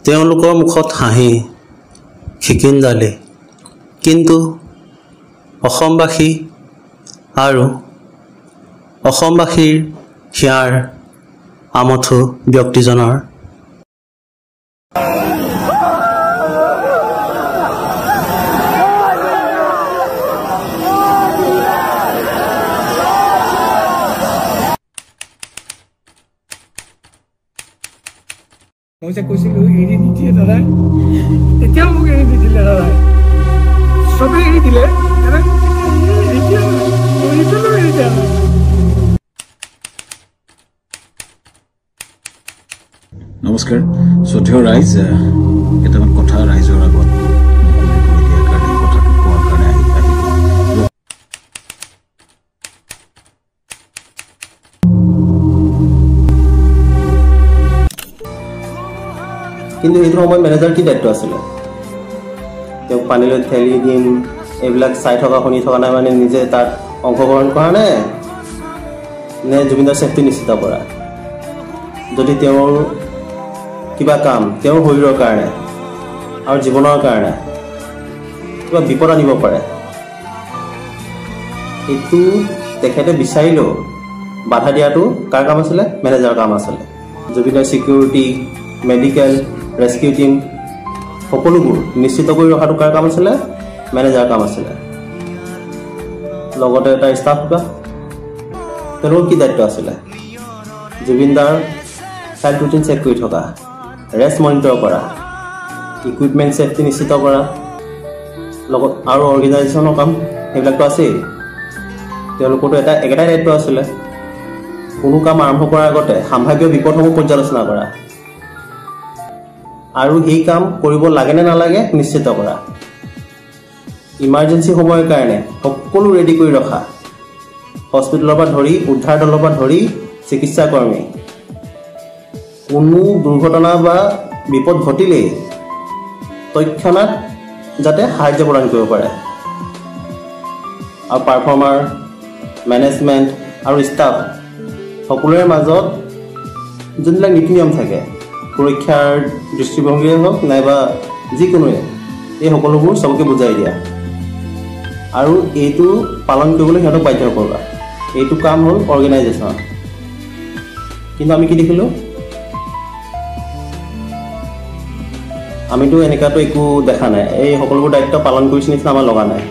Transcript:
তেওঁলোকৰ মুখত হাঁহি খিকিন্দালি, কিন্তু অসমবাসী আৰু অসমবাসীৰ হিয়াৰ আমঠু ব্যক্তিজনৰ মই যে কৈছিলো এৰি নিদিয়ে দাদা, এতিয়াও মোক এৰি নিদিলে দাদা, চবেই এৰি দিলে দাদা, নমস্কাৰ শ্ৰদ্ধেয় ৰাইজ, কেইটামান কথা ৰাইজৰ আগত মুকলি কৰি দিয়াৰ কাৰণে কথাটো কোৱাৰ কাৰণে আহিলোঁ। কিন্তু সেইটো সময়ত মেনেজাৰ কি দায়িত্ব আছিলে? তেওঁক পানীলৈ ঠেলি দিম এইবিলাক চাই থকা শুনি থকা নাই, মানে নিজে তাত অংশগ্ৰহণ কৰা নে জুবিনদাৰ ছেফটি নিশ্চিত কৰা? যদি তেওঁৰ কিবা কাম তেওঁৰ শৰীৰৰ কাৰণে আৰু জীৱনৰ কাৰণে কিবা বিপদ আনিব পাৰে, এইটো তেখেতে বিচাৰিলেও বাধা দিয়াটো কাৰ কাম আছিলে? মেনেজাৰৰ কাম আছিলে। জুবিনৰ ছিকিউৰিটি, মেডিকেল, ৰেস্কিউ টিম সকলোবোৰ নিশ্চিত কৰি ৰখাটো কাৰ কাম আছিলে? মেনেজাৰৰ কাম আছিলে। লগতে তাৰ ষ্টাফ তেওঁলোকৰ কি দায়িত্ব আছিলে? জুবিনদাৰ চাইল্ড ৰুটিন চেক কৰি থকা, ৰেষ্ট মনিটৰ কৰা, ইকুইপমেণ্ট ছেফটি নিশ্চিত কৰা, লগত আৰু অৰ্গেনাইজেশ্যনৰ কাম সেইবিলাকতো আছেই। তেওঁলোকৰতো একেটাই দায়িত্ব আছিলে, কোনো কাম আৰম্ভ কৰাৰ আগতে সাম্ভাৱ্য বিপদসমূহ পৰ্যালোচনা কৰা আৰু সেই কাম কৰিব লাগে নে নালাগে নিশ্চিত কৰা। ইমাৰ্জেঞ্চি সময়ৰ কাৰণে সকলো ৰেডি কৰি ৰখা, হস্পিটেলৰ পৰা ধৰি উদ্ধাৰ দলৰ পৰা ধৰি চিকিৎসা কৰ্মী, কোনো দুৰ্ঘটনা বা বিপদ ঘটিলেই তৎক্ষণাত যাতে সাহায্য প্ৰদান কৰিব পাৰে। আৰু পাৰফৰ্মাৰ, মেনেজমেণ্ট আৰু ষ্টাফ সকলোৰে মাজত যোনবিলাক নীতি নিয়ম থাকে, সুৰক্ষাৰ দৃষ্টিভংগীয়ে হওক নাইবা যিকোনোৱে, এই সকলোবোৰ চবকে বুজাই দিয়া আৰু এইটো পালন কৰিবলৈ সিহঁতক বাধ্য কৰোৱা। এইটো কাম হ'ল অৰ্গেনাইজেশ্যন। কিন্তু আমি কি দেখিলোঁ? আমিতো এনেকুৱাতো একো দেখা নাই। এই সকলোবোৰ দায়িত্ব পালন কৰিছে নিচিনা আমাৰ লগা নাই।